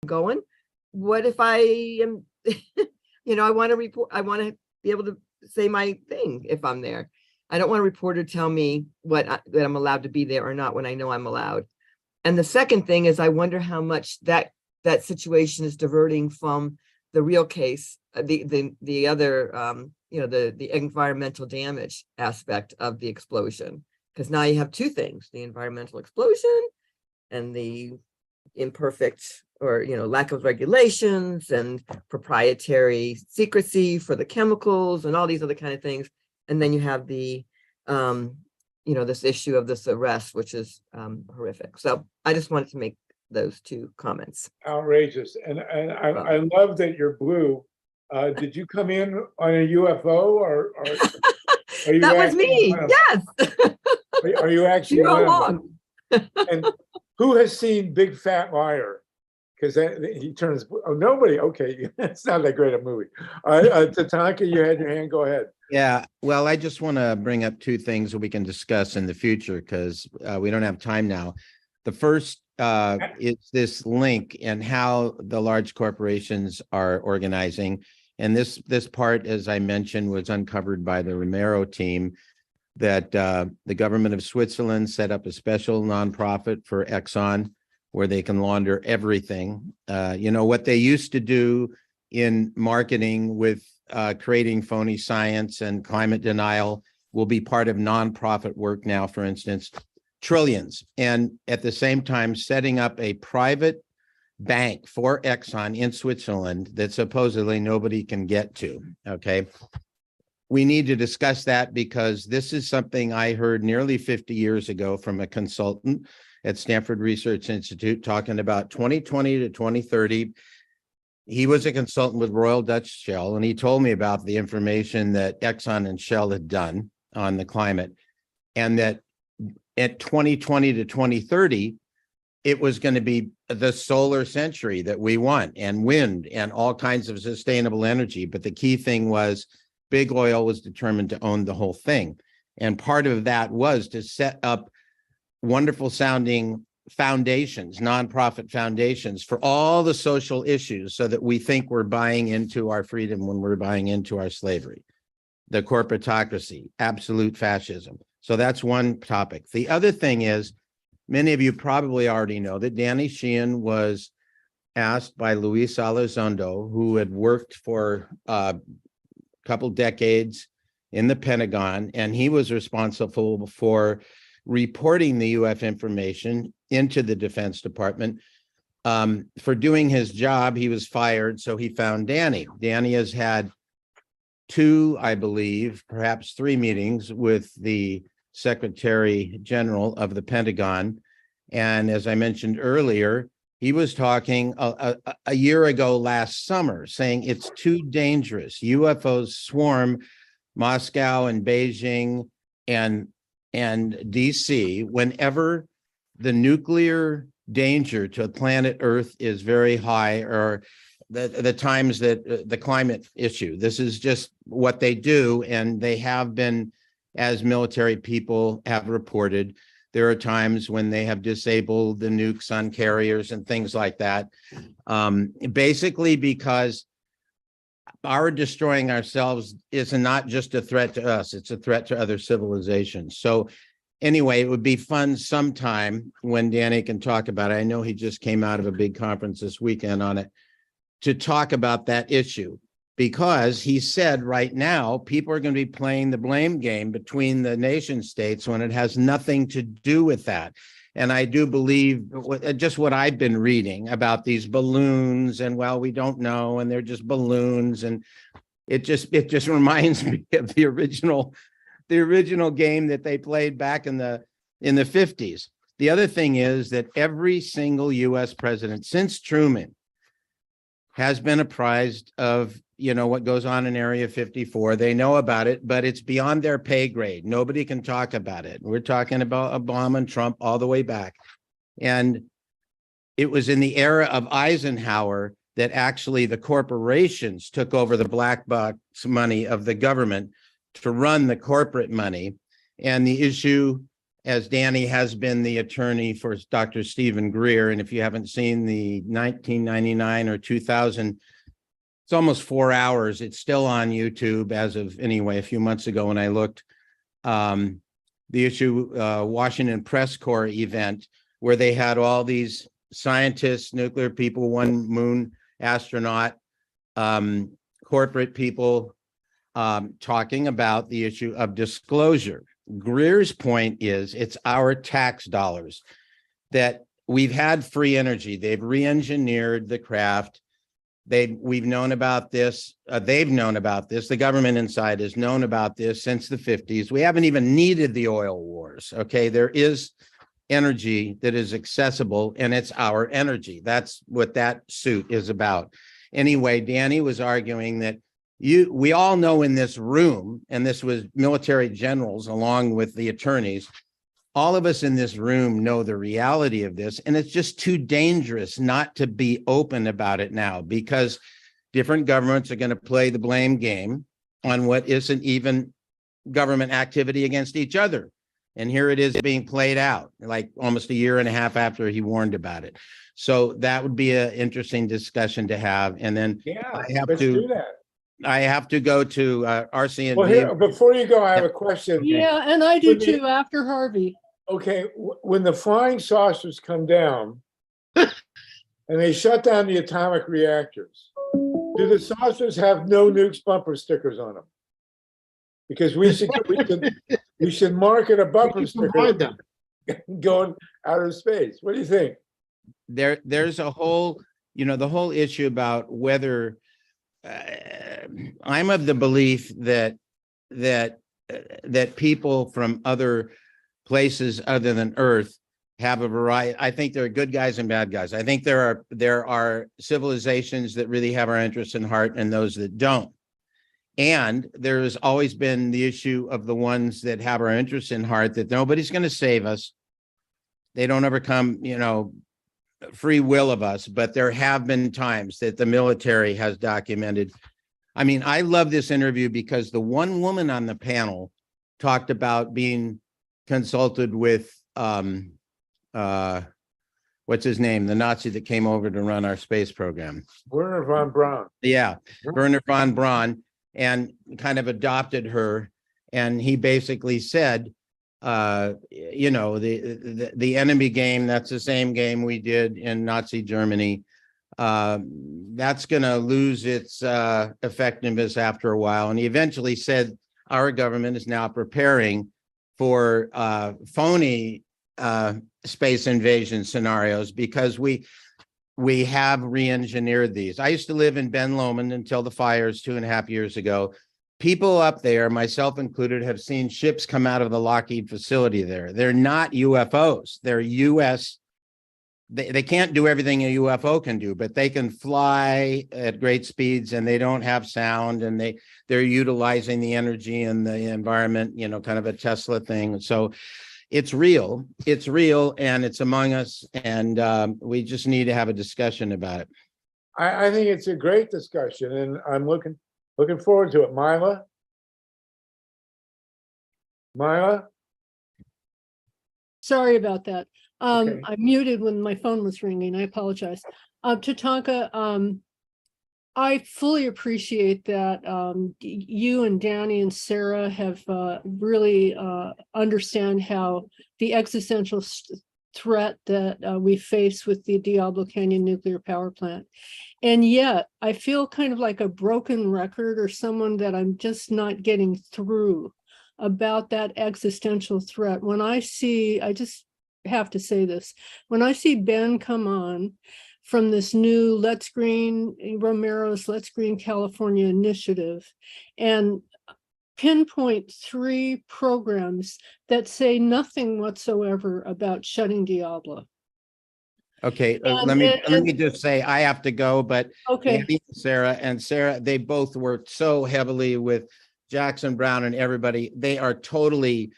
going. What if I am, I want to report, I want to be able to say my thing if I'm there. I don't want a reporter tell me that I'm allowed to be there or not when I know I'm allowed. And the second thing is, I wonder how much that situation is diverting from the real case, the other, the environmental damage aspect of the explosion. Because now you have two things: the environmental explosion and the imperfect or lack of regulations and proprietary secrecy for the chemicals and all these other kind of things. And then you have the this issue of this arrest, which is horrific. So I just wanted to make those two comments. Outrageous. And I love that you're blue. Did you come in on a UFO or are you that was me? Yes. Are you actually You're along? And who has seen Big Fat Liar? Because he turns, nobody. Okay, it's not that great a movie. Tatanka, you had your hand. Go ahead. Yeah, well, I just want to bring up two things that we can discuss in the future because we don't have time now. The first is this link and how the large corporations are organizing. And this part, as I mentioned, was uncovered by the Romero team, that the government of Switzerland set up a special nonprofit for Exxon where they can launder everything. What they used to do in marketing with creating phony science and climate denial will be part of nonprofit work now, for instance, trillions. And at the same time, setting up a private bank for Exxon in Switzerland that supposedly nobody can get to, okay? We need to discuss that because this is something I heard nearly 50 years ago from a consultant at Stanford Research Institute talking about 2020 to 2030. He was a consultant with Royal Dutch Shell, and he told me about the information that Exxon and Shell had done on the climate, and that at 2020 to 2030, it was going to be the solar century that we want, and wind and all kinds of sustainable energy. But the key thing was Big Oil was determined to own the whole thing. And part of that was to set up wonderful sounding foundations, nonprofit foundations for all the social issues so that we think we're buying into our freedom when we're buying into our slavery, the corporatocracy, absolute fascism. So that's one topic. The other thing is, many of you probably already know that Danny Sheehan was asked by Luis Elizondo, who had worked for a couple decades in the Pentagon, and he was responsible for reporting the UF information into the Defense Department. For doing his job, he was fired, so he found Danny. Danny has had 2, I believe, perhaps 3 meetings with the Secretary General of the Pentagon. And as I mentioned earlier, he was talking a year ago last summer, saying it's too dangerous. UFOs swarm Moscow and Beijing and DC whenever the nuclear danger to planet Earth is very high, or the times that the climate issue. This is just what they do, and they have been, as military people have reported, there are times when they have disabled the nukes on carriers and things like that, basically because our destroying ourselves is not just a threat to us, it's a threat to other civilizations. So anyway, it would be fun sometime when Danny can talk about it. I know he just came out of a big conference this weekend on it, to talk about that issue, because he said right now people are going to be playing the blame game between the nation states when it has nothing to do with that. And I do believe just what I've been reading about these balloons, and well, we don't know, and they're just balloons, and it just reminds me of the original game that they played back in the 50s. The other thing is that every single US president since Truman has been apprised of, what goes on in Area 54. They know about it, but it's beyond their pay grade. Nobody can talk about it. We're talking about Obama and Trump all the way back. And it was in the era of Eisenhower that actually the corporations took over the black box money of the government to run the corporate money. And the issue as Danny has been the attorney for Dr. Stephen Greer. And if you haven't seen the 1999 or 2000, it's almost 4 hours. It's still on YouTube as of anyway, a few months ago when I looked. The issue, Washington Press Corps event, where they had all these scientists, nuclear people, one moon astronaut, corporate people, talking about the issue of disclosure. Greer's point is it's our tax dollars that we've had free energy. They've re-engineered the craft. We've known about this. They've known about this. The government inside has known about this since the 50s. We haven't even needed the oil wars. Okay, there is energy that is accessible, and it's our energy. That's what that suit is about. Anyway, Danny was arguing that we all know in this room, and this was military generals along with the attorneys, all of us in this room know the reality of this, and it's just too dangerous not to be open about it now, because different governments are going to play the blame game on what isn't even government activity against each other. And here it is being played out, like almost a year and a half after he warned about it. So that would be an interesting discussion to have. And then let's do that. I have to go to RC and Well, here, before you go, I have a question. Yeah, and I do too, after Harvey. Okay, when the flying saucers come down and they shut down the atomic reactors, do the saucers have no nukes bumper stickers on them? Because we should market a bumper sticker going out of space. What do you think? There's a whole, the whole issue about whether I'm of the belief that people from other places other than Earth have a variety. I think there are good guys and bad guys. I think there are civilizations that really have our interests in heart and those that don't. And there's always been the issue of the ones that have our interests in heart, that nobody's going to save us. They don't ever come, free will of us, but there have been times that the military has documented. I mean, I love this interview because the one woman on the panel talked about being consulted with, what's his name? The Nazi that came over to run our space program. Werner von Braun. Yeah, Werner von Braun, and kind of adopted her. And he basically said, the enemy game, that's the same game we did in Nazi Germany. That's going to lose its effectiveness after a while. And he eventually said, our government is now preparing for phony space invasion scenarios because we have re-engineered these. I used to live in Ben Lomond until the fires 2.5 years ago. People up there, myself included, have seen ships come out of the Lockheed facility there. They're not UFOs. They're US. They can't do everything a UFO can do, but they can fly at great speeds, and they don't have sound, and they're utilizing the energy and the environment, kind of a Tesla thing. So it's real, and it's among us, and we just need to have a discussion about it. I think it's a great discussion, and I'm looking forward to it. Myla? Sorry about that. Okay. I muted when my phone was ringing. I apologize. Tatanka, I fully appreciate that you and Danny and Sarah have really understand how the existential threat that we face with the Diablo Canyon nuclear power plant. And yet I feel kind of like a broken record, or someone that I'm just not getting through about that existential threat. When I just have to say this, when I see Ben come on from this new Let's Green California initiative and pinpoint 3 programs that say nothing whatsoever about shutting Diablo. Okay, let me just say I have to go, but okay, Andy, Sarah, they both worked so heavily with Jackson Brown and everybody. They are totally,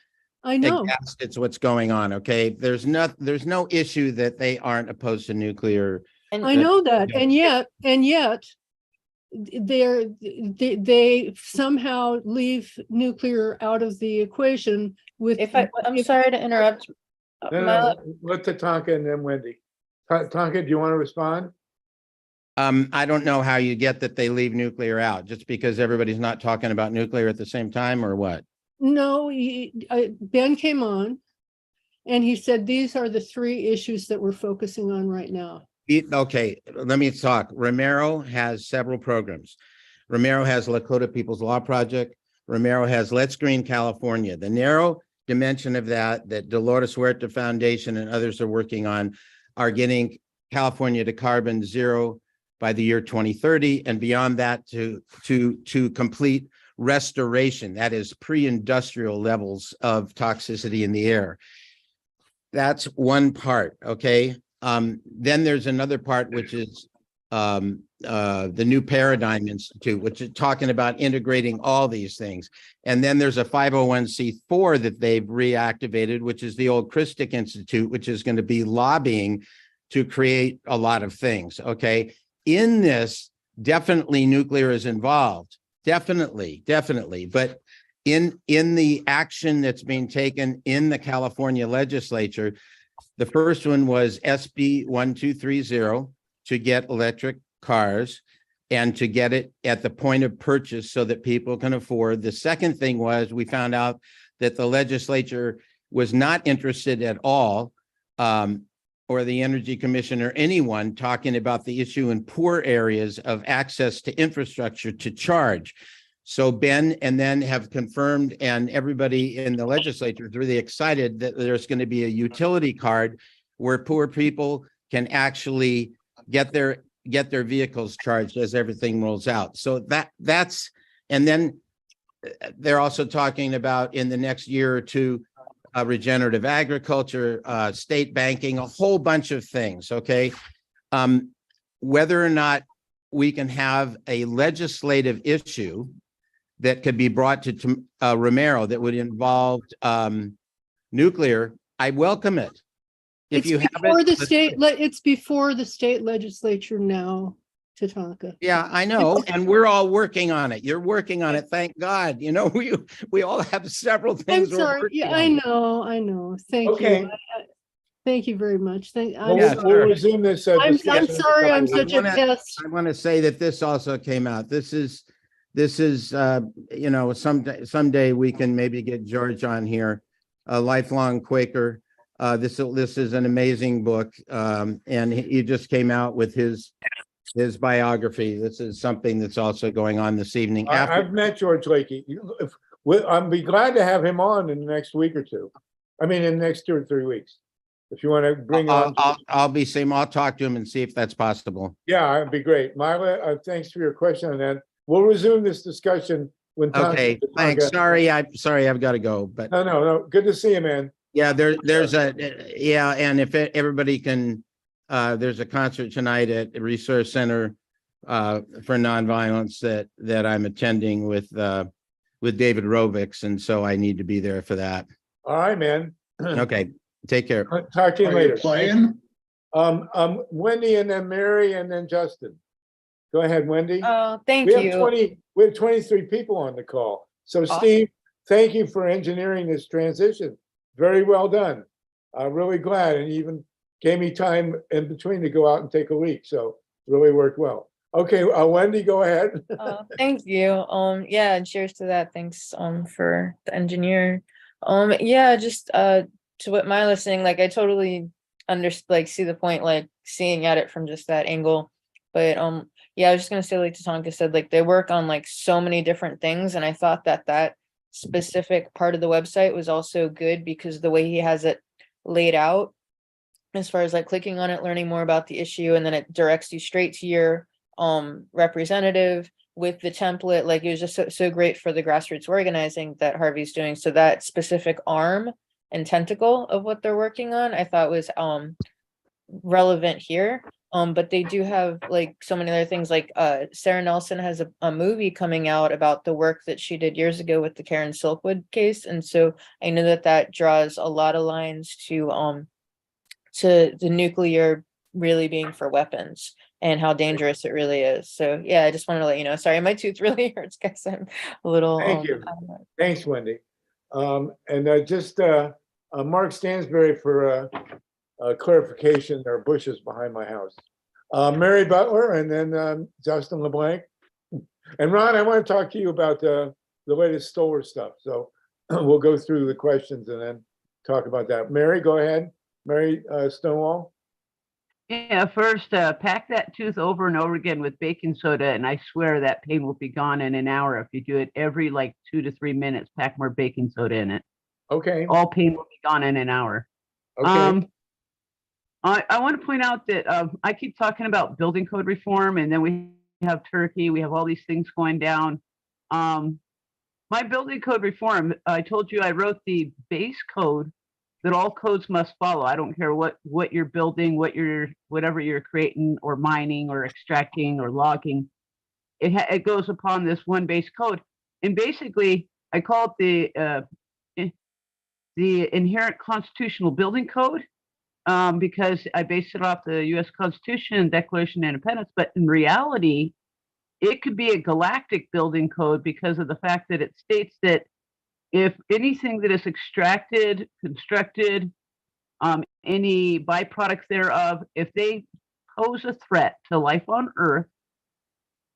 I know, it's what's going on. Okay, there's no issue that they aren't opposed to nuclear. I know that, and yet they somehow leave nuclear out of the equation with. I'm sorry to interrupt. No, Myla, no, let Tatanka and then Wendy. Tatanka, do you want to respond? I don't know how you get that they leave nuclear out, just because everybody's not talking about nuclear at the same time, or what? No, Ben came on and he said, these are the three issues that we're focusing on right now. Okay, let me talk. Romero has several programs. Romero has Lakota People's Law Project. Romero has Let's Green California. The narrow dimension of that Dolores Huerta Foundation and others are working on are getting California to carbon zero by the year 2030, and beyond that to complete restoration, that is pre-industrial levels of toxicity in the air. That's one part, okay? Then there's another part, which is the New Paradigm Institute, which is talking about integrating all these things. And then there's a 501c4 that they've reactivated, which is the old Christic Institute, which is going to be lobbying to create a lot of things, okay? In this, definitely nuclear is involved. Definitely. But in the action that's being taken in the California legislature, the first one was SB 1230 to get electric cars and to get it at the point of purchase so that people can afford. The second thing was we found out that the legislature was not interested at all, or the Energy Commission or anyone talking about the issue in poor areas of access to infrastructure to charge. So Ben and then have confirmed, and everybody in the legislature is really excited that there's going to be a utility card where poor people can actually get their vehicles charged as everything rolls out. So that's, and then they're also talking about in the next year or two, regenerative agriculture, state banking, a whole bunch of things, okay? Whether or not we can have a legislative issue that could be brought to Romero that would involve nuclear, I welcome it. If you have it, It's before the state legislature now, Tatanka. yeah, I know, and we're all working on it. You're working on it, thank God. You know, we all have several I'm things. sorry. Yeah, I know. Thank Okay. you. Thank you very much. We'll sure. resume this. I'm discussion in a sorry, I'm couple such weeks. a pest. I want to say that this also came out. This is you know, someday we can maybe get George on here, a lifelong Quaker. This is an amazing book, and he just came out with his biography. This is something that's also going on this evening. I've met George Lakey. I'll be glad to have him on in the next week or two. I mean, in the next 2 or 3 weeks. If you want to bring on. I'll talk to him and see if that's possible. Yeah, it'd be great. Myla, thanks for your question on that. We'll resume this discussion when. Okay, thanks. Sorry, I've got to go, but No. Good to see you, man. yeah, and if everybody can, there's a concert tonight at the Resource Center for Nonviolence that I'm attending with David Rovics, and so I need to be there for that. All right, man. Okay, take care. Talk to you Are later. you playing? Wendy and then Mary and then Justin. Go ahead, Wendy. thank We have you. we have 23 people on the call. So Steve, thank you for engineering this transition. Very well done. I'm really glad, and even gave me time in between to go out and take a leak. So really worked well. Okay, Wendy, go ahead. Thank you. Yeah, and cheers to that. Thanks for the engineer. Yeah, just to what Myla's saying, like I totally see the point, like seeing at it from just that angle. But yeah, I was just gonna say, like Tatanka said, like they work on like so many different things, and I thought that specific part of the website was also good because the way he has it laid out, as far as like clicking on it, learning more about the issue, and then it directs you straight to your representative with the template. Like it was just so great for the grassroots organizing that Harvey's doing. So that specific arm and tentacle of what they're working on, I thought was relevant here. But they do have like so many other things, like Sarah Nelson has a movie coming out about the work that she did years ago with the Karen Silkwood case. And so I know that draws a lot of lines to the nuclear really being for weapons. and how dangerous it really is. So yeah, I just wanted to let you know. Sorry, my tooth really hurts, guys. I'm a little. Thank you. Thanks, Wendy. Mark Stansberry for clarification. There are bushes behind my house. Mary Butler, and then Justin LeBlanc. And Ron, I want to talk to you about the latest solar stuff. So we'll go through the questions and then talk about that. Mary, go ahead. Mary Stonewall. Yeah, first, pack that tooth over and over again with baking soda, and I swear that pain will be gone in an hour. If you do it every like 2 to 3 minutes, pack more baking soda in it. Okay. All pain will be gone in an hour. Okay. I want to point out that I keep talking about building code reform, and then we have Turkey, we have all these things going down. My building code reform, I told you I wrote the base code that all codes must follow. I don't care what you're building, whatever you're creating or mining or extracting or logging. It goes upon this one base code, and basically I call it the inherent constitutional building code, because I based it off the U.S. Constitution and Declaration of Independence. But in reality, it could be a galactic building code because of the fact that it states that if anything that is extracted, constructed, any byproducts thereof, if they pose a threat to life on Earth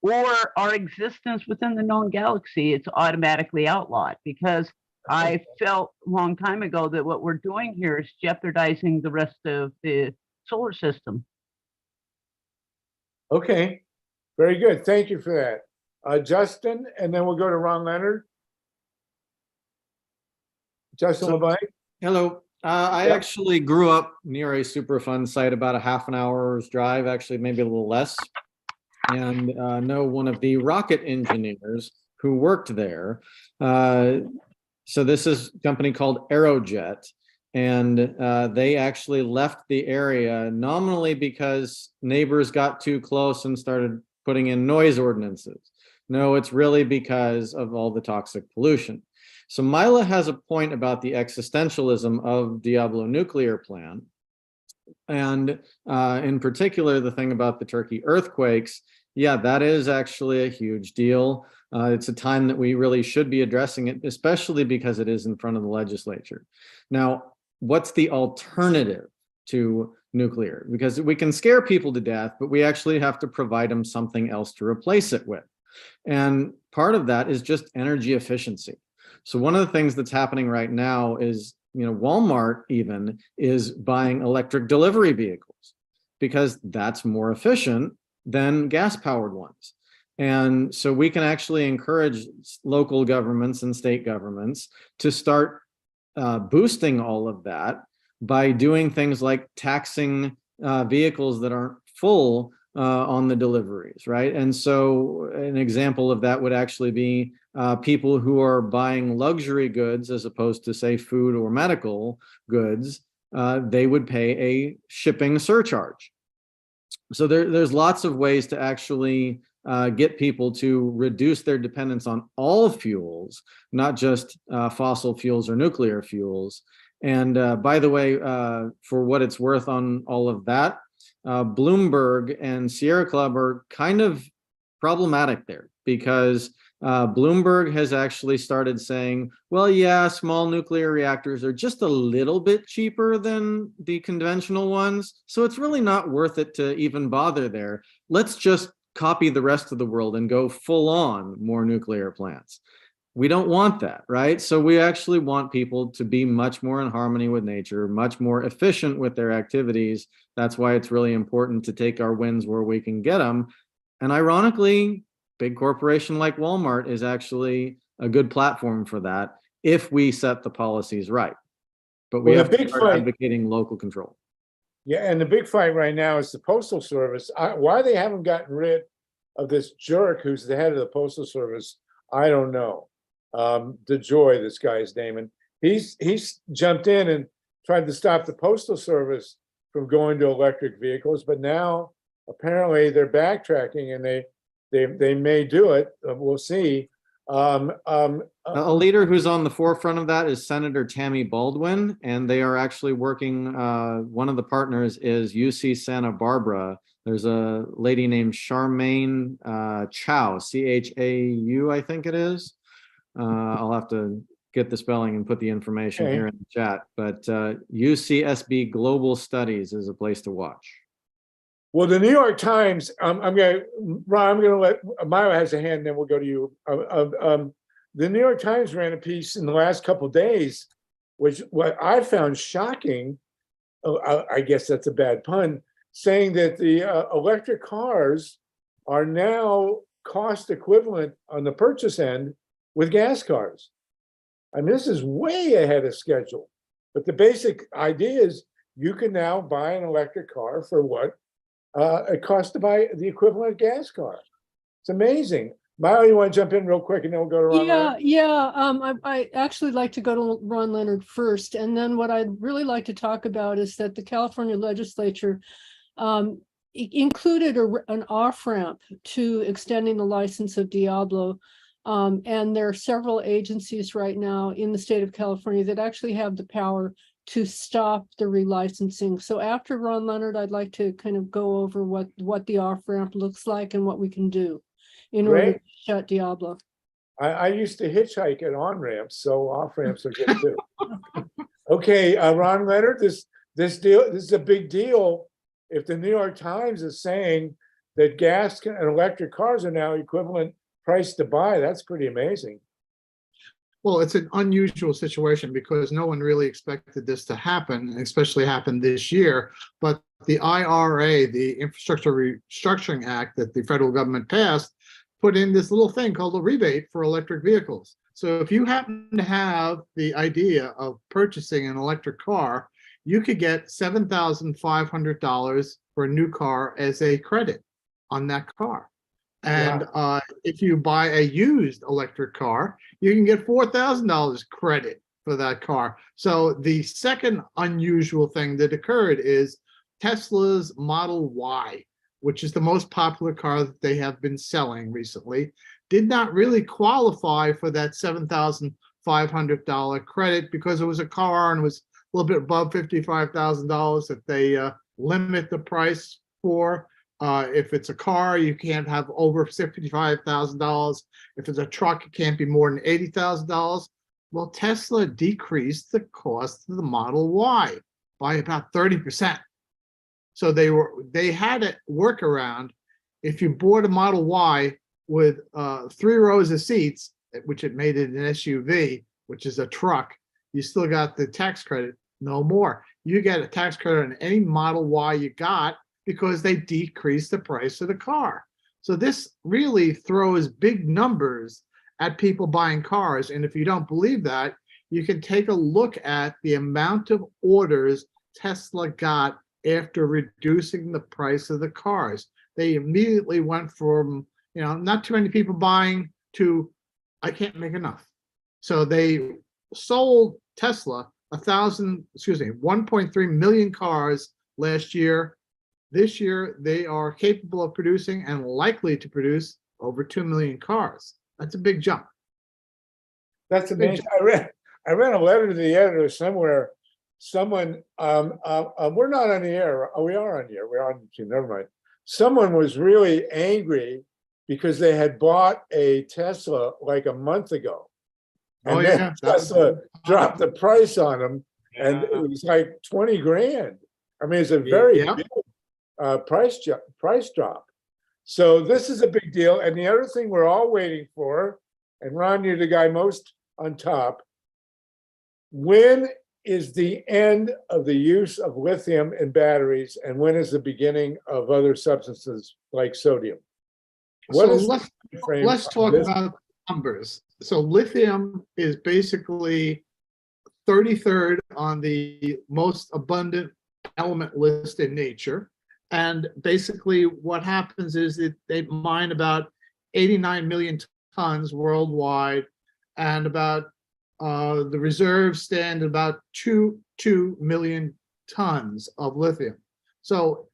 or our existence within the known galaxy, it's automatically outlawed. Because I felt a long time ago that what we're doing here is jeopardizing the rest of the solar system. Okay. Very good. Thank you for that. Justin, and then we'll go to Ron Leonard. Justin LeBlanc. Hello. I actually grew up near a Superfund site, about a half an hour's drive, actually maybe a little less, and know one of the rocket engineers who worked there. So this is a company called Aerojet, and they actually left the area nominally because neighbors got too close and started putting in noise ordinances. No, it's really because of all the toxic pollution. So Myla has a point about the existentialism of Diablo nuclear plant. And in particular, the thing about the Turkey earthquakes, yeah, that is actually a huge deal. It's a time that we really should be addressing it, especially because it is in front of the legislature. Now, what's the alternative to nuclear? Because we can scare people to death, but we actually have to provide them something else to replace it with. And part of that is just energy efficiency. So one of the things that's happening right now is, Walmart even is buying electric delivery vehicles because that's more efficient than gas-powered ones. And so we can actually encourage local governments and state governments to start boosting all of that by doing things like taxing vehicles that aren't full on the deliveries, right? And so an example of that would actually be people who are buying luxury goods as opposed to, say, food or medical goods. They would pay a shipping surcharge. So there's lots of ways to actually get people to reduce their dependence on all fuels, not just fossil fuels or nuclear fuels. And by the way, for what it's worth on all of that, Bloomberg and Sierra Club are kind of problematic there because Bloomberg has actually started saying, well, yeah, small nuclear reactors are just a little bit cheaper than the conventional ones. So it's really not worth it to even bother there. Let's just copy the rest of the world and go full on more nuclear plants. We don't want that, right? So we actually want people to be much more in harmony with nature, much more efficient with their activities. That's why it's really important to take our wins where we can get them. And ironically, big corporation like Walmart is actually a good platform for that if we set the policies right. But we have to start advocating local control. Yeah, and the big fight right now is the Postal Service. Why they haven't gotten rid of this jerk who's the head of the Postal Service, I don't know. DeJoy, this guy's name, and he's jumped in and tried to stop the Postal Service from going to electric vehicles, but now apparently they're backtracking and they may do it. We'll see. A leader who's on the forefront of that is Senator Tammy Baldwin, and they are actually working. One of the partners is UC Santa Barbara, There's a lady named Charmaine Chow, Chau, I think it is. I'll have to get the spelling and put the information Okay. here in the chat, but UCSB Global Studies is a place to watch. Well, the New York Times, I'm gonna let Myla has a hand, then we'll go to you. The New York Times ran a piece in the last couple of days, which what I found shocking, I guess that's a bad pun, saying that the electric cars are now cost equivalent on the purchase end with gas cars. I mean, this is way ahead of schedule. But the basic idea is you can now buy an electric car for what it costs to buy the equivalent gas car. It's amazing. Myla, you want to jump in real quick and then we'll go to Ron? I actually like to go to Ron Leonard first. And then what I'd really like to talk about is that the California legislature included an off-ramp to extending the license of Diablo. And there are several agencies right now in the state of California that actually have the power to stop the relicensing. So after Ron Leonard, I'd like to kind of go over what the off-ramp looks like and what we can do in order to shut Diablo. I used to hitchhike at on-ramps, so off-ramps are good too. Okay, Ron Leonard, this is a big deal. If the New York Times is saying that gas and electric cars are now equivalent price to buy, that's pretty amazing. Well, it's an unusual situation because no one really expected this to happen, especially happen this year. But the IRA, the Infrastructure Restructuring Act that the federal government passed, put in this little thing called a rebate for electric vehicles. So if you happen to have the idea of purchasing an electric car, you could get $7,500 for a new car as a credit on that car. And if you buy a used electric car, you can get $4,000 credit for that car. So the second unusual thing that occurred is Tesla's Model Y, which is the most popular car that they have been selling recently, did not really qualify for that $7,500 credit because it was a car and was a little bit above $55,000 that they limit the price for. If it's a car, you can't have over $55,000. If it's a truck, it can't be more than $80,000. Well, Tesla decreased the cost of the Model Y by about 30%. So they had a workaround. If you bought a Model Y with 3 rows of seats, which it made it an SUV, which is a truck, you still got the tax credit, no more. You get a tax credit on any Model Y you got because they decreased the price of the car. So this really throws big numbers at people buying cars. And if you don't believe that, you can take a look at the amount of orders Tesla got after reducing the price of the cars. They immediately went from, not too many people buying to, I can't make enough. So they sold Tesla 1.3 million cars last year. This year, they are capable of producing and likely to produce over 2 million cars. That's a big jump. That's amazing. I read a letter to the editor somewhere. Someone, we're not on the air. Oh, we are on the air. We're on YouTube. Never mind. Someone was really angry because they had bought a Tesla like a month ago. And then Tesla dropped the price on them, and it was like 20 grand. I mean, it's a very big price drop. So this is a big deal. And the other thing we're all waiting for, and Ron, you're the guy most on top, when is the end of the use of lithium in batteries, and when is the beginning of other substances like sodium? Let's talk about numbers. So lithium is basically 33rd on the most abundant element list in nature. And basically what happens is that they mine about 89 million tons worldwide, and about the reserves stand at about 2 million tons of lithium. So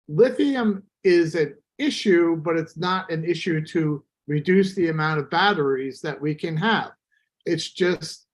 lithium is an issue, but it's not an issue to reduce the amount of batteries that we can have. It's just,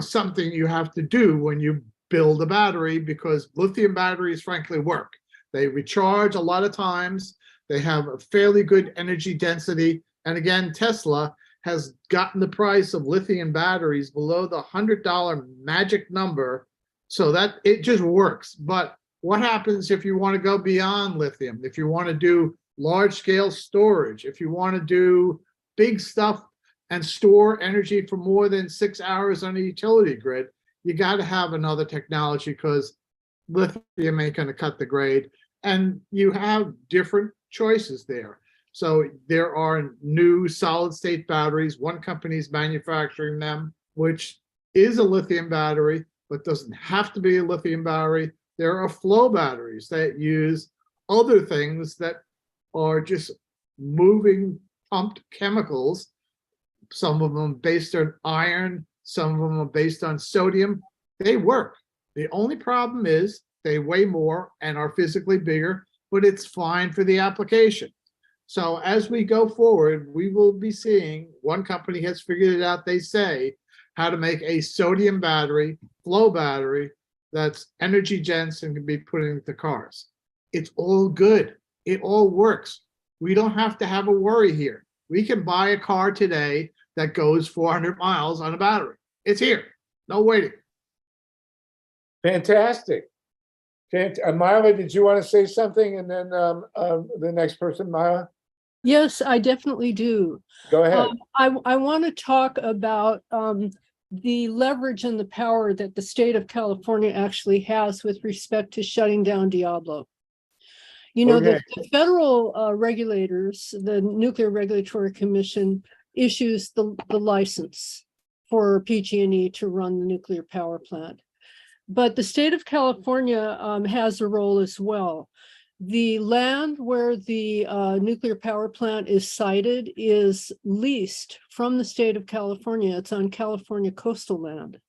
something you have to do when you build a battery, because lithium batteries frankly work. They recharge a lot of times. They have a fairly good energy density. And again, Tesla has gotten the price of lithium batteries below the $100 magic number so that it just works. But what happens if you want to go beyond lithium? If you want to do large scale storage, if you want to do big stuff and store energy for more than 6 hours on a utility grid, you got to have another technology because lithium ain't going to cut the grade. And you have different choices there. So there are new solid state batteries. One company's manufacturing them, which is a lithium battery, but doesn't have to be a lithium battery. There are flow batteries that use other things that are just moving pumped chemicals. Some of them based on iron, some of them are based on sodium. They work. The only problem is they weigh more and are physically bigger, but it's fine for the application. So as we go forward, we will be seeing, one company has figured it out, they say, how to make a sodium battery, flow battery, that's energy dense and can be put into cars. It's all good. It all works. We don't have to have a worry here. We can buy a car today that goes 400 miles on a battery. It's here. No waiting. Fantastic. Myla, did you want to say something? And then the next person, Myla? Yes, I definitely do. Go ahead. I want to talk about the leverage and the power that the state of California actually has with respect to shutting down Diablo. You know, Okay. the federal regulators, the Nuclear Regulatory Commission, issues the license for PG&E to run the nuclear power plant. But the state of California has a role as well. The land where the nuclear power plant is sited is leased from the state of California. It's on California coastal land.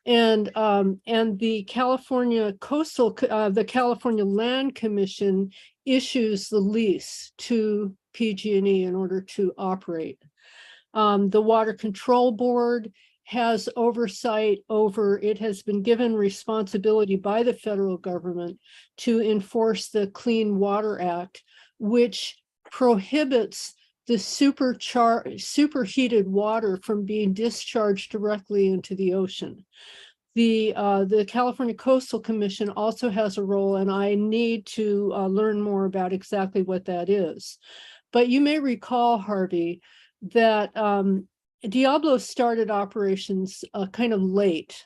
And the California the California Land Commission issues the lease to PG&E in order to operate. The Water Control Board has oversight over, it has been given responsibility by the federal government to enforce the Clean Water Act, which prohibits the superheated water from being discharged directly into the ocean. The California Coastal Commission also has a role, and I need to learn more about exactly what that is. But you may recall, Harvey, that Diablo started operations kind of late,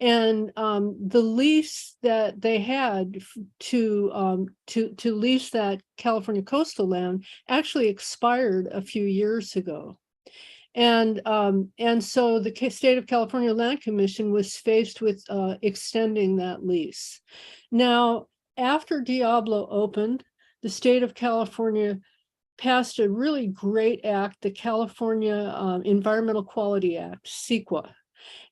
and the lease that they had to lease that California coastal land actually expired a few years ago. And so the state of California Land Commission was faced with extending that lease. Now, after Diablo opened, the state of California passed a really great act, the California Environmental Quality Act, CEQA.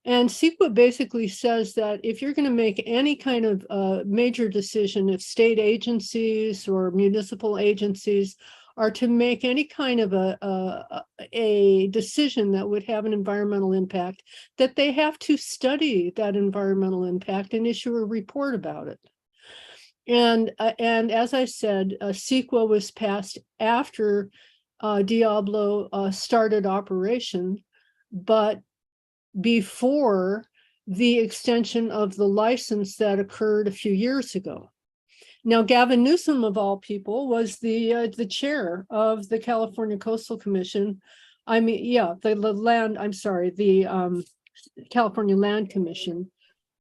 And CEQA basically says that if you're going to make any kind of major decision, if state agencies or municipal agencies are to make any kind of a decision that would have an environmental impact, that they have to study that environmental impact and issue a report about it. And as I said, CEQA was passed after Diablo started operation, but before the extension of the license that occurred a few years ago. Now, Gavin Newsom, of all people, was the chair of the California Coastal Commission. I mean, yeah, the California Land Commission.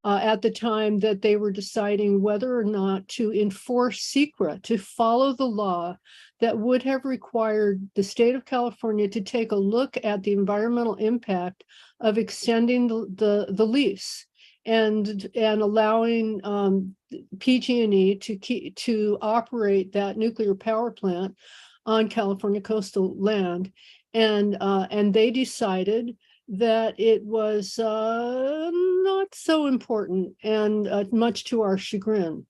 At the time that they were deciding whether or not to enforce CEQA, to follow the law that would have required the state of California to take a look at the environmental impact of extending the lease and allowing PG&E to operate that nuclear power plant on California coastal land, and they decided that it was not so important, and much to our chagrin.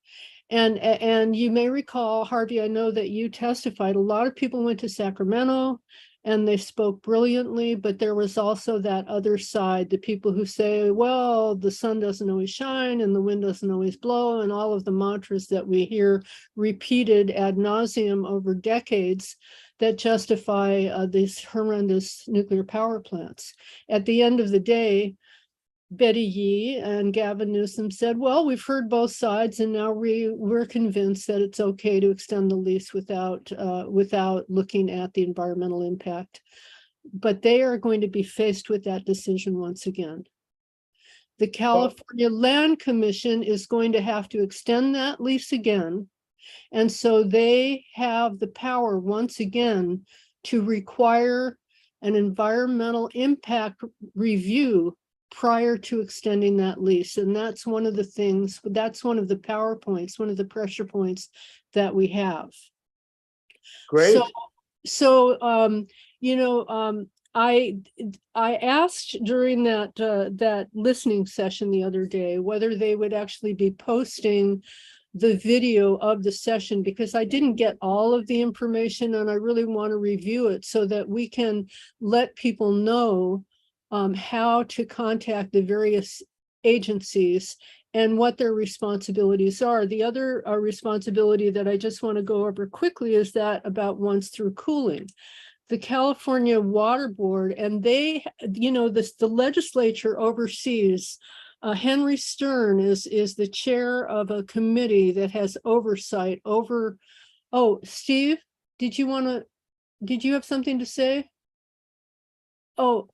And you may recall, Harvey, I know that you testified, a lot of people went to Sacramento and they spoke brilliantly, but there was also that other side, the people who say, well, the sun doesn't always shine and the wind doesn't always blow, and all of the mantras that we hear repeated ad nauseum over decades that justify these horrendous nuclear power plants. At the end of the day, Betty Yee and Gavin Newsom said, well, we've heard both sides, and now we're convinced that it's okay to extend the lease without looking at the environmental impact. But they are going to be faced with that decision once again. The California Land Commission is going to have to extend that lease again. And so they have the power once again to require an environmental impact review prior to extending that lease. And that's one of the things, that's one of the power points, one of the pressure points that we have. Great. I asked during that listening session the other day whether they would actually be posting the video of the session, because I didn't get all of the information and I really want to review it so that we can let people know how to contact the various agencies and what their responsibilities are. The other responsibility that I just want to go over quickly is that about once through cooling. The California Water Board, and they, the legislature oversees. Henry Stern is the chair of a committee that has oversight over. Oh, Steve, did you have something to say? Oh,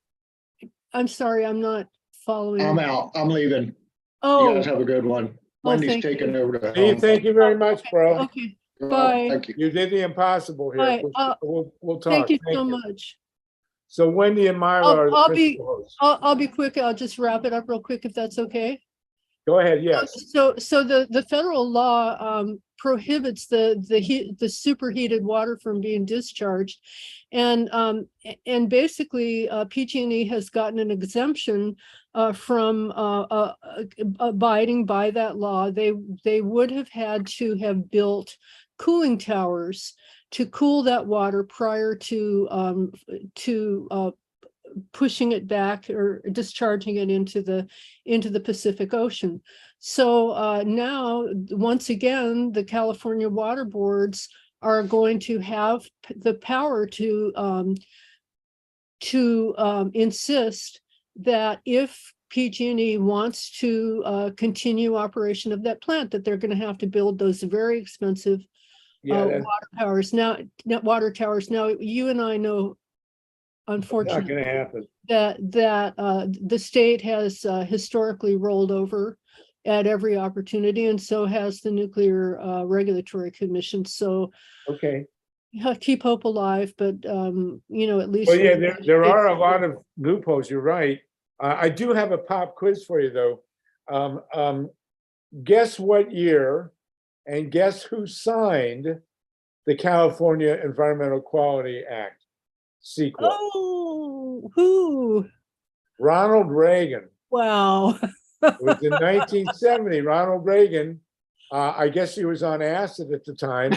I'm sorry, I'm not following. I'm out. I'm leaving. You Oh, guys have a good one. Wendy's thank taking you. over the Steve, helm. thank you very much, bro. Okay, Well, bye. Thank you. You did the impossible here. Bye. We'll talk. Thank you so much. So Wendy and Myla are the I'll be principal hosts. I'll be quick. I'll just wrap it up real quick if that's okay. Go ahead, yes. So the federal law prohibits the superheated water from being discharged, and basically PG&E has gotten an exemption from abiding by that law. They would have had to have built cooling towers to cool that water prior to pushing it back or discharging it into the Pacific Ocean. So now, once again, the California water boards are going to have the power to insist that if PG&E wants to continue operation of that plant, that they're going to have to build those very expensive water towers. Now, you and I know, Not unfortunately, gonna happen. that the state has historically rolled over at every opportunity, and so has the Nuclear Regulatory Commission. So Okay. keep hope alive, but at least. Well, yeah, there are a lot of loopholes. You're right. I do have a pop quiz for you, though. Guess what year and guess who signed the California Environmental Quality Act, CEQA? Oh, who? Ronald Reagan. Wow. It was in 1970. Ronald Reagan, I guess he was on acid at the time.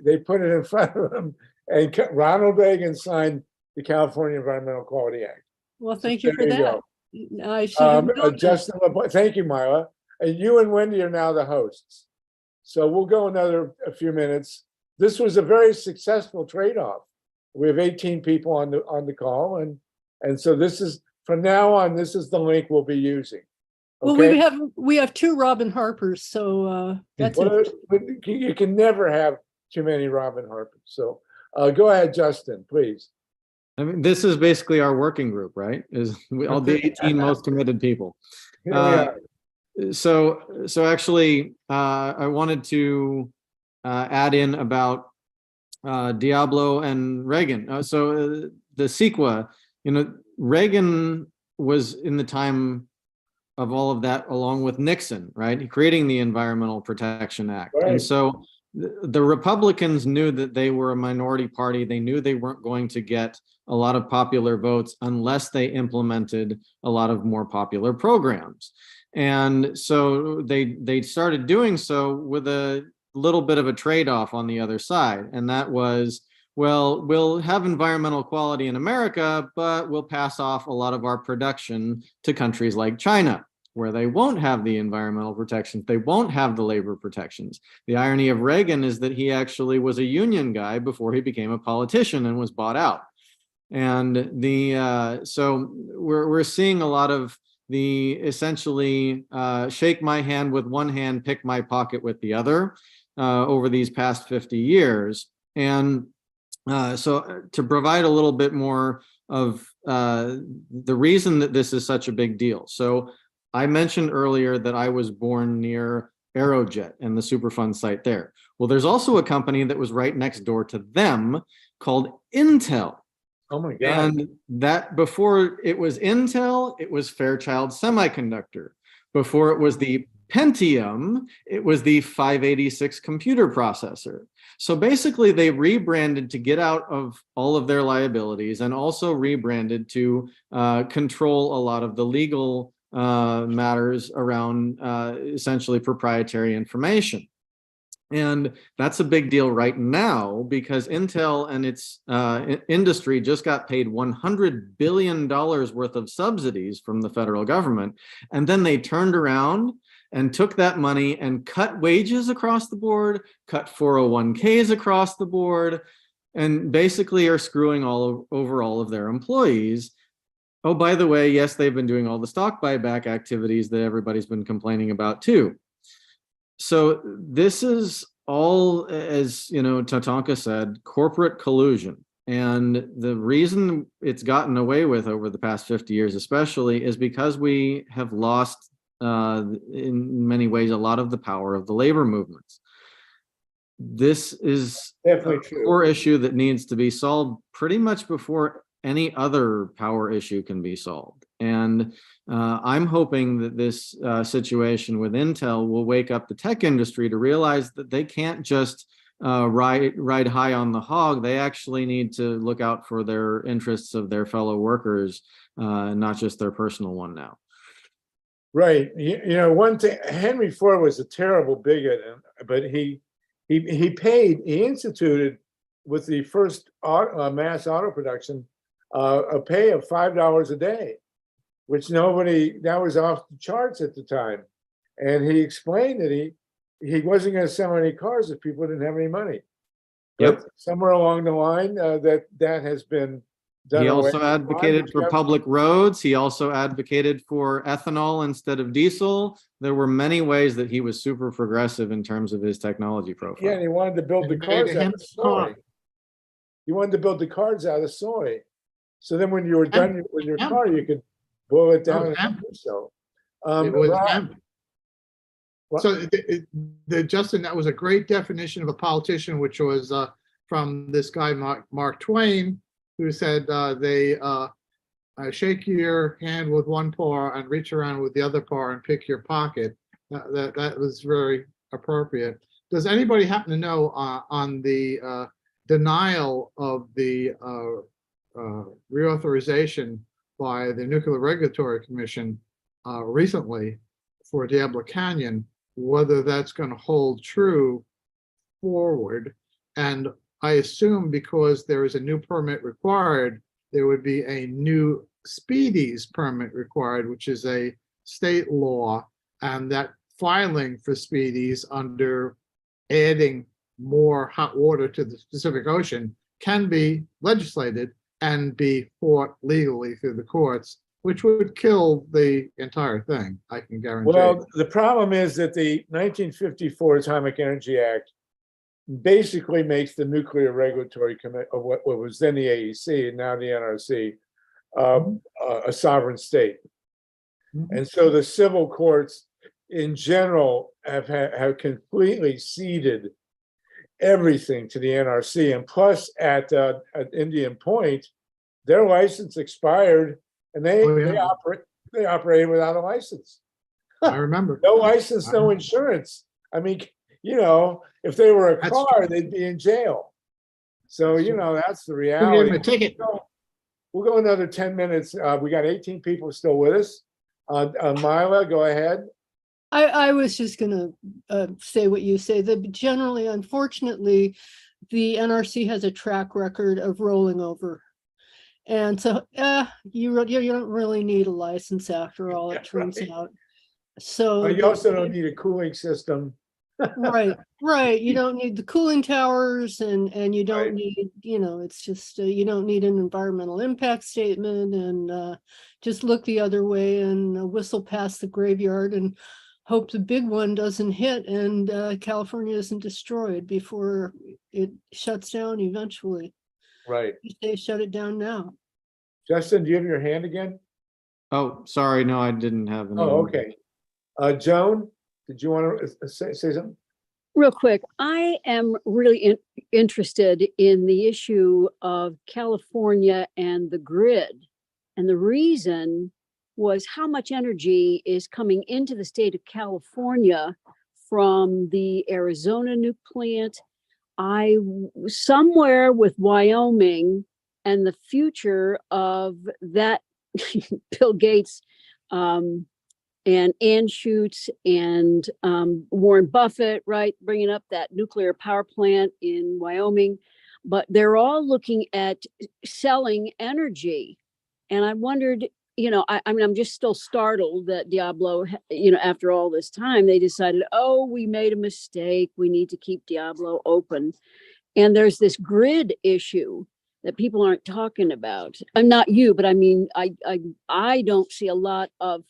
They put it in front of him, and Ronald Reagan signed the California Environmental Quality Act. Well, thank you for There you that. go. I should have known that. Justin, thank you, Myla. And you and Wendy are now the hosts. So we'll go a few minutes. This was a very successful trade-off. We have 18 people on the call, and so this is, from now on, this is the link we'll be using. Okay? Well, we have two Robin Harpers, so that's You can never have too many Robin Harpers. So go ahead, Justin, please. I mean, this is basically our working group, right? All the 18 most committed people. Here we are. So actually, I wanted to add in about Diablo and Reagan. So the CEQA, Reagan was in the time of all of that, along with Nixon, right? Creating the Environmental Protection Act. Right. And so the Republicans knew that they were a minority party. They knew they weren't going to get a lot of popular votes unless they implemented a lot of more popular programs. And so they started doing so with a little bit of a trade-off on the other side. And that was, well, we'll have environmental quality in America, but we'll pass off a lot of our production to countries like China, where they won't have the environmental protections. They won't have the labor protections. The irony of Reagan is that he actually was a union guy before he became a politician and was bought out. And so we're seeing a lot of the essentially shake my hand with one hand, pick my pocket with the other over these past 50 years. And so to provide a little bit more of the reason that this is such a big deal. So I mentioned earlier that I was born near Aerojet and the Superfund site there. Well, there's also a company that was right next door to them called Intel. Oh my God. And that before it was Intel, it was Fairchild Semiconductor. Before it was the Pentium, it was the 586 computer processor. So basically they rebranded to get out of all of their liabilities and also rebranded to control a lot of the legal matters around essentially proprietary information. And that's a big deal right now because Intel and its industry just got paid $100 billion worth of subsidies from the federal government. And then they turned around and took that money and cut wages across the board, cut 401ks across the board, and basically are screwing over all of their employees. Oh, by the way, yes, they've been doing all the stock buyback activities that everybody's been complaining about too. So this is all, as you know, Tatanka said, corporate collusion. And the reason it's gotten away with over the past 50 years especially is because we have lost in many ways a lot of the power of the labor movements. This is Definitely a core issue that needs to be solved pretty much before any other power issue can be solved. And I'm hoping that this situation with Intel will wake up the tech industry to realize that they can't just ride high on the hog. They actually need to look out for their interests of their fellow workers, not just their personal one now. Right. You know, one thing, Henry Ford was a terrible bigot, but he instituted with the first mass auto production a pay of $5 a day, which that was off the charts at the time. And he explained that he wasn't going to sell any cars if people didn't have any money. Yep. But somewhere along the line, that has been done. He away also with. advocated for public roads. He also advocated for ethanol instead of diesel. There were many ways that he was super progressive in terms of his technology profile. Yeah, and he wanted to build the And cars made out him of soy. smart. He wanted to build the cars out of soy. So then when you were done with your hemp. car, you could boil it down Oh, and hemp. do so. It was Rob, hemp. what- So Justin, that was a great definition of a politician, which was from this guy, Mark Twain, who said they shake your hand with one paw and reach around with the other paw and pick your pocket. That was very appropriate. Does anybody happen to know on the denial of the reauthorization by the Nuclear Regulatory Commission recently for Diablo Canyon, whether that's going to hold true forward? And I assume because there is a new permit required, there would be a new Speedies permit required, which is a state law, and that filing for Speedies under adding more hot water to the Pacific Ocean can be legislated and be fought legally through the courts, which would kill the entire thing, I can guarantee. Well, the problem is that the 1954 Atomic Energy Act basically makes the Nuclear Regulatory Commission, of what was then the AEC and now the NRC, a sovereign state. And so the civil courts in general have completely ceded everything to the NRC. And plus at Indian Point, their license expired and they operated without a license. I remember. No license, no insurance. I mean, you know, if they were a car, they'd be in jail. So, you know, that's the reality. Who gave him a ticket? We'll go another 10 minutes. We got 18 people still with us. Myla, go ahead. I was just going to say what you say, that generally, unfortunately, the NRC has a track record of rolling over. And so you don't really need a license after all, it turns Right. out. So But you also don't need a cooling system. right. You don't need the cooling towers and you don't Right. need, it's just, you don't need an environmental impact statement and just look the other way and whistle past the graveyard and hope the big one doesn't hit and California isn't destroyed before it shuts down eventually. Right. They shut it down now. Justin, do you have your hand again? Oh, sorry, no, I didn't have any. Oh, okay. Joan, did you want to say something? Real quick, I am really interested in the issue of California and the grid. And the reason was how much energy is coming into the state of California from the Arizona nuke plant. Somewhere with Wyoming and the future of that Bill Gates and Anschutz and Warren Buffett, right, bringing up that nuclear power plant in Wyoming, but they're all looking at selling energy. And I wondered, I mean, I'm just still startled that Diablo, after all this time, they decided, oh, we made a mistake. We need to keep Diablo open. And there's this grid issue that people aren't talking about. I'm not you, but I mean, I don't see a lot of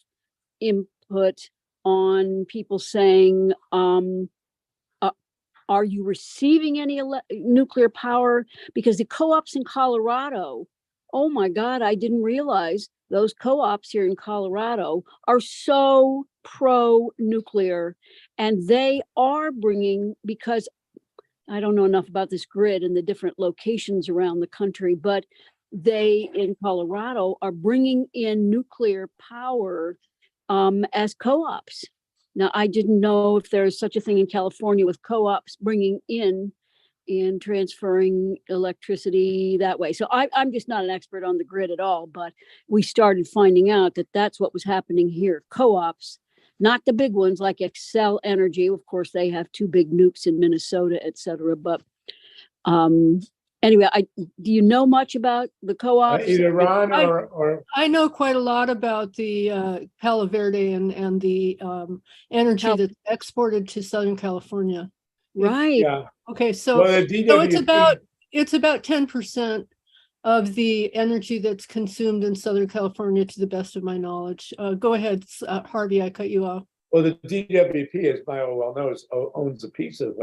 input on people saying, are you receiving any nuclear power? Because the co-ops in Colorado, oh my God, I didn't realize those co-ops here in Colorado are so pro-nuclear, and they are bringing, because I don't know enough about this grid and the different locations around the country, but they in Colorado are bringing in nuclear power as co-ops. Now, I didn't know if there's such a thing in California with co-ops bringing in and transferring electricity that way. So I'm just not an expert on the grid at all, but we started finding out that that's what was happening here. Co-ops, not the big ones like Excel Energy. Of course, they have 2 big nukes in Minnesota, et cetera. But anyway, do you know much about the co-ops? Either Ron or I know quite a lot about the Palo Verde and the energy that's exported to Southern California. Right. yeah. Okay, so, Well, the DWP, it's about 10% of the energy that's consumed in Southern California, to the best of my knowledge. Go ahead, Harvey, I cut you off. well, the DWP, as Myla well knows, owns a piece of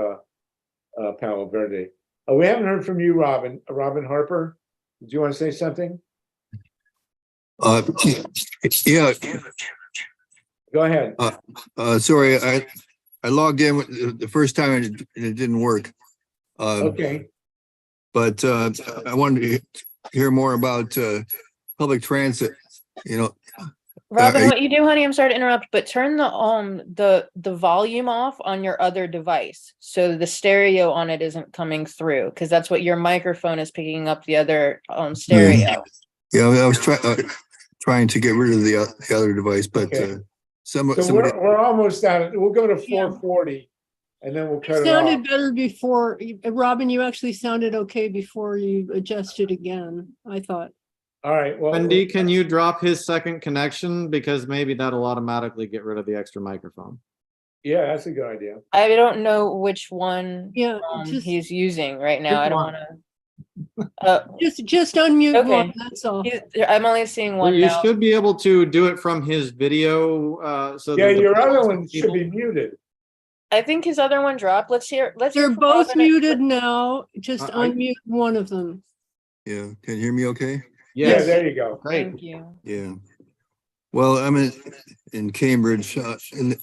Palo Verde. We haven't heard from you, Robin. Robin Harper, do you want to say something? Yeah. Go ahead. Sorry, I logged in the first time and it didn't work. Okay. But I wanted to hear more about public transit. Robin, what you do, honey, I'm sorry to interrupt, but turn the volume off on your other device so the stereo on it isn't coming through, because that's what your microphone is picking up, the other stereo. Yeah, I was trying to get rid of the other device, but Okay. So somebody. we're almost at it. We'll go to 440 and then we'll cut it Sounded off. better before, Robin, you actually sounded okay before you adjusted again, I thought. All right. Well, Wendy, can you drop his second connection? Because maybe that'll automatically get rid of the extra microphone. yeah, that's a good idea. I don't know which one he's using right now. I don't want to. Just unmute Okay. one, that's all. I'm only seeing one You now. should be able to do it from his video. So Yeah, that the your other one people- should be muted. I think his other one dropped. Let's hear. They're from both Robin. muted now, just I- unmute one of them. Yeah, can you hear me okay? Yeah, Yes, there you go. great. Thank you. Yeah. Well, I'm in Cambridge, and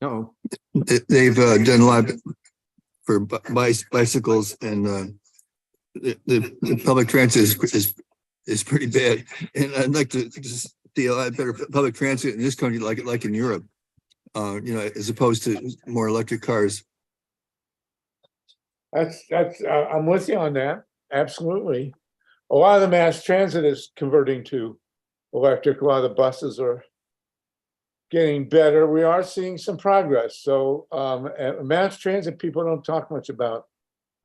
No. they've done a lot for bicycles, and the public transit is pretty bad. And I'd like to just see a lot better public transit in this country, like in Europe. As opposed to more electric cars. That's I'm with you on that. Absolutely. A lot of the mass transit is converting to electric. A lot of the buses are getting better. We are seeing some progress. So mass transit people don't talk much about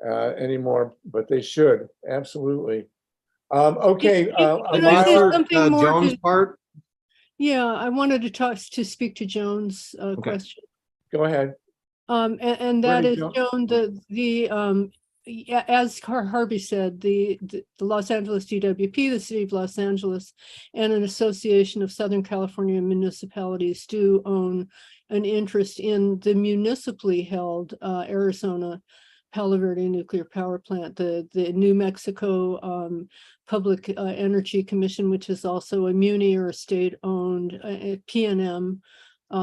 anymore, but they should, absolutely. Okay. Can I say Myla, something more Jones to- part? Yeah, I wanted to speak to Joan's Okay. question. go ahead. And Where that did is, Joan- Joan, as Harvey said, the Los Angeles DWP, the City of Los Angeles, and an association of Southern California municipalities do own an interest in the municipally held Arizona Palo Verde nuclear power plant, the New Mexico Public Energy Commission, which is also a muni or a state-owned PNM.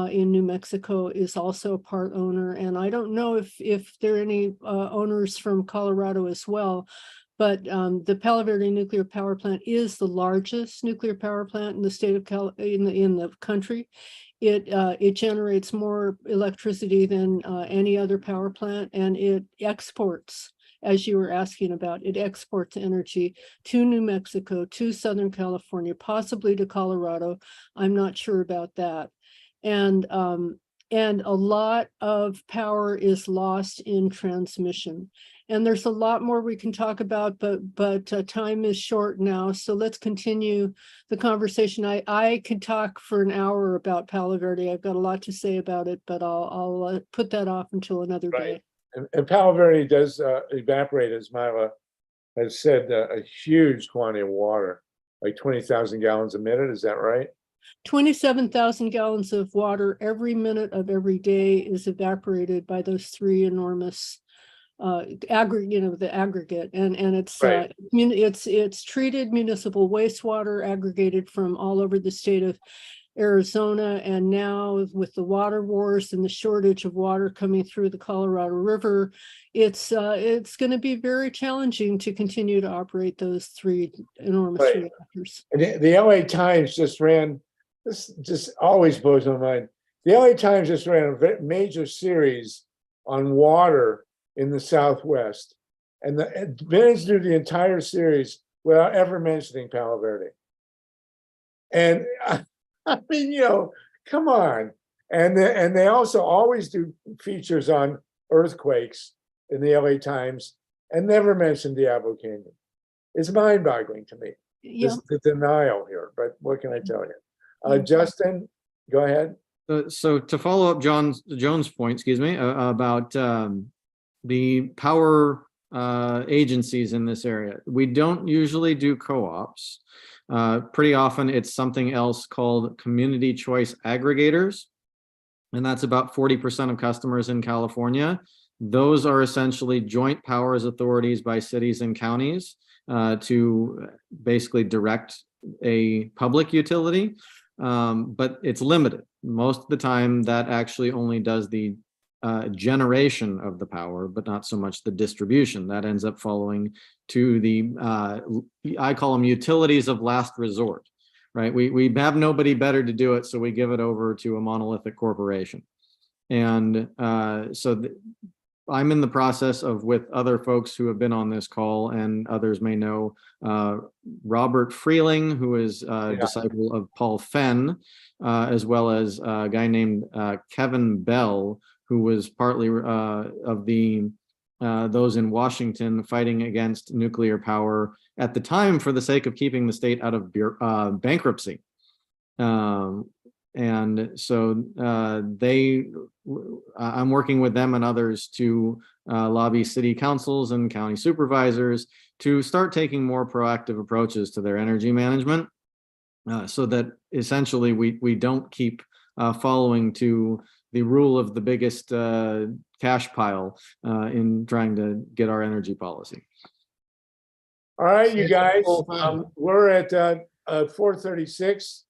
In New Mexico is also a part owner, and I don't know if there are any owners from Colorado as well, but the Palo Verde nuclear power plant is the largest nuclear power plant in the state of in the country. It generates more electricity than any other power plant, and it exports, as you were asking about, it exports energy to New Mexico, to Southern California, possibly to Colorado. I'm not sure about that. And a lot of power is lost in transmission. And there's a lot more we can talk about, but time is short now. So let's continue the conversation. I could talk for an hour about Palo Verde. I've got a lot to say about it, but I'll put that off until another day. And Palo Verde does evaporate, as Myla has said, a huge quantity of water, like 20,000 gallons a minute. Is that right? 27,000 gallons of water every minute of every day is evaporated by those three enormous the aggregate, and it's Right. It's treated municipal wastewater aggregated from all over the state of Arizona, and now with the water wars and the shortage of water coming through the Colorado River, it's going to be very challenging to continue to operate those three enormous Right. reactors. And the LA Times just ran, this just always blows my mind. The LA Times just ran a major series on water in the Southwest, and managed to do the entire series without ever mentioning Palo Verde. And I mean, come on. And they also always do features on earthquakes in the LA Times and never mention Diablo Canyon. It's mind-boggling to me. Yeah. The denial here, but what can I tell you? Justin, go ahead. So to follow up Joan's point, excuse me, about the power agencies in this area, we don't usually do co-ops. Pretty often it's something else called community choice aggregators, and that's about 40% of customers in California. Those are essentially joint powers authorities by cities and counties to basically direct a public utility, but it's limited. Most of the time that actually only does the generation of the power, but not so much the distribution. That ends up following to the, I call them utilities of last resort, right? We have nobody better to do it, so we give it over to a monolithic corporation. And I'm in the process of, with other folks who have been on this call, and others may know, Robert Freeling, who is a disciple of Paul Fenn, as well as a guy named Kevin Bell, who was partly of the those in Washington fighting against nuclear power at the time for the sake of keeping the state out of bankruptcy. And so I'm working with them and others to lobby city councils and county supervisors to start taking more proactive approaches to their energy management, so that essentially we don't keep following to the rule of the biggest cash pile in trying to get our energy policy. All right, you guys, we're at 4:36.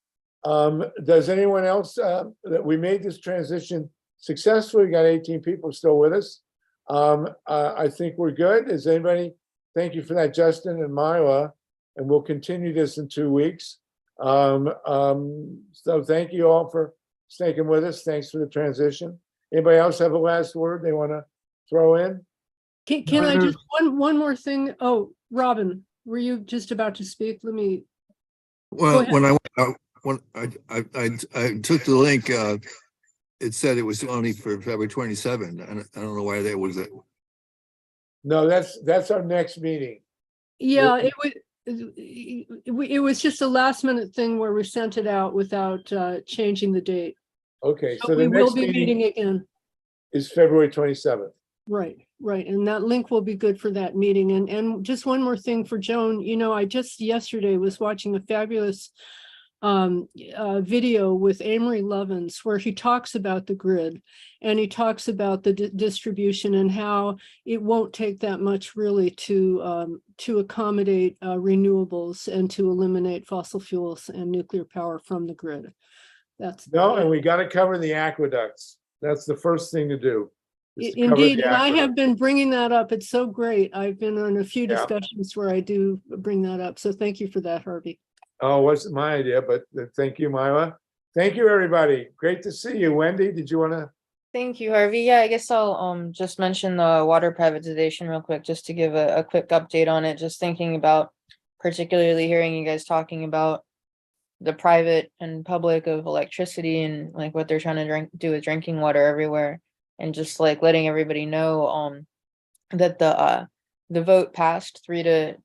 Does anyone else, that we made this transition successfully? We got 18 people still with us. I think we're good. Is anybody? Thank you for that, Justin and Myla, and we'll continue this in 2 weeks. So thank you all for sticking with us. Thanks for the transition. Anybody else have a last word they want to throw in? Can I just one more thing? Oh, Robin, were you just about to speak? Let me. Well, when I took the link, it said it was only for February 27. And I don't know why that was. No, that's our next meeting. Yeah, it was just a last minute thing where we sent it out without changing the date. Okay, So so the we will next be meeting meeting again. is February 27th. Right, right. And that link will be good for that meeting. And just one more thing for Joan, I just yesterday was watching a fabulous video with Amory Lovins where he talks about the grid and he talks about the distribution and how it won't take that much really to accommodate renewables and to eliminate fossil fuels and nuclear power from the grid. No, and we got to cover the aqueducts. That's the first thing to do. is to cover Indeed, the and I have aqueduct. been bringing that up. It's so great. I've been on a few Yeah. discussions where I do bring that up. So thank you for that, Harvey. Oh, wasn't my idea, but thank you, Myla. Thank you, everybody. Great to see you. Wendy, did you want to? Thank you, Harvey. Yeah, I guess I'll just mention the water privatization real quick, just to give a quick update on it. Just thinking about particularly hearing you guys talking about the private and public of electricity and like what they're trying to do with drinking water everywhere, and just like letting everybody know that the vote passed 3-2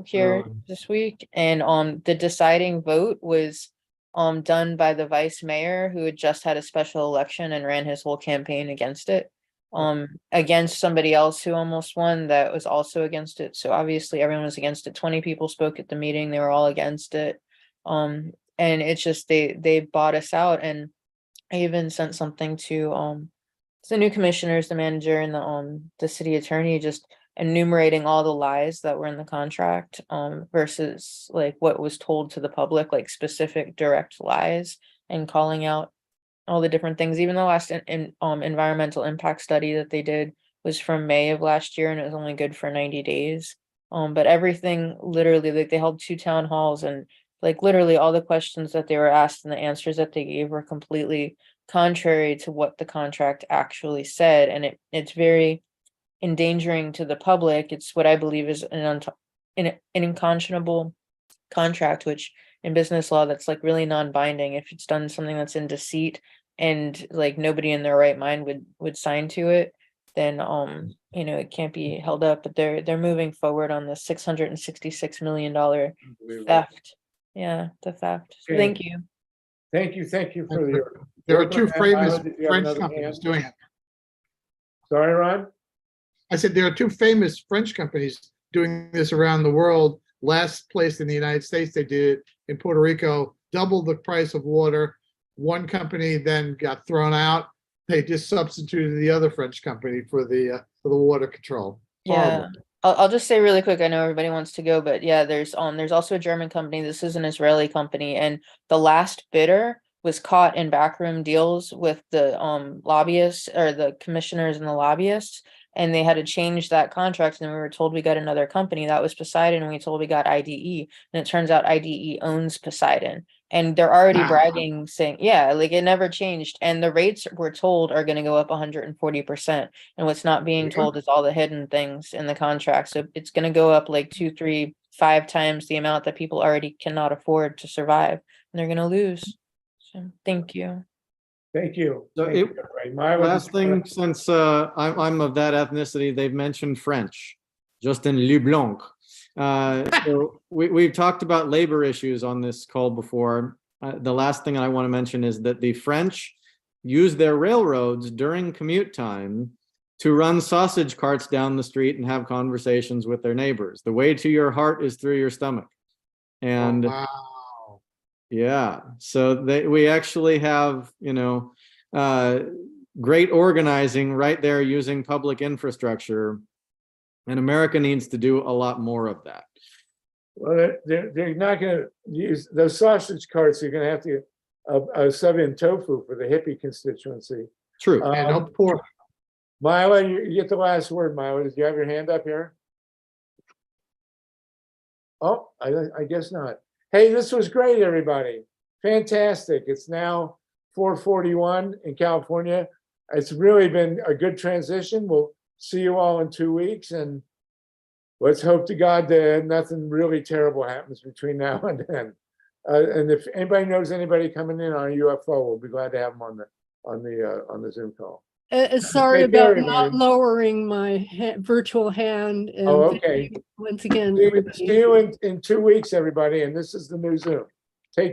here this week, and the deciding vote was done by the vice mayor who had just had a special election and ran his whole campaign against it, against somebody else who almost won that was also against it. So obviously everyone was against it. 20 people spoke at the meeting, they were all against it. And it's just they bought us out. And I even sent something to the new commissioners, the manager, and the city attorney, just enumerating all the lies that were in the contract versus like what was told to the public, like specific direct lies, and calling out all the different things. Even the last environmental impact study that they did was from May of last year, and it was only good for 90 days. But everything literally, like they held 2 town halls, and like literally all the questions that they were asked and the answers that they gave were completely contrary to what the contract actually said. And it's very endangering to the public. It's what I believe is an unconscionable contract, which in business law, that's like really non-binding. If it's done something that's in deceit and like nobody in their right mind would sign to it, then it can't be held up. But they're moving forward on the $666 million theft. Yeah, the theft. So Okay. thank you. Thank you for your. There are two famous Myla, did you have French another companies hand? doing it. Sorry, Ron? I said there are two famous French companies doing this around the world. Last place in the United States, they did it in Puerto Rico, doubled the price of water. One company then got thrown out. They just substituted the other French company for the water control. Yeah. Horrible. I'll just say really quick, I know everybody wants to go, but yeah, there's also a German company. This is an Israeli company, and the last bidder was caught in backroom deals with the lobbyists or the commissioners and the lobbyists, and they had to change that contract. And we were told we got another company that was Poseidon, and we told we got IDE, and it turns out IDE owns Poseidon, and they're already Wow. bragging, saying, yeah, like it never changed, and the rates we're told are going to go up 140%. And what's not being told is all the hidden things in the contract. So it's going to go up like 2, 3, 5 times the amount that people already cannot afford to survive, and they're going to lose. So thank you. Thank you. So Thank it- you, everybody. Myla, Last did you wanna- thing, since I'm of that ethnicity, they've mentioned French, Justin Leblanc. So we've talked about labor issues on this call before. The last thing I want to mention is that the French use their railroads during commute time to run sausage carts down the street and have conversations with their neighbors. The way to your heart is through your stomach. And Wow. yeah, so we actually have, great organizing right there using public infrastructure. And America needs to do a lot more of that. Well, they're not going to use those sausage carts. You're going to have to sub in tofu for the hippie constituency. True. And no pork. Myla, you get the last word, Myla. Did you have your hand up here? Oh, I guess not. Hey, this was great, everybody. Fantastic. It's now 4:41 in California. It's really been a good transition. We'll see you all in 2 weeks, and let's hope to God that nothing really terrible happens between now and then. And if anybody knows anybody coming in on a UFO, we'll be glad to have them on the Zoom call. Sorry Take care, about not everybody. lowering my virtual hand. And Oh, thank okay. you once again, See everybody. you in 2 weeks, everybody, and this is the new Zoom. Take care.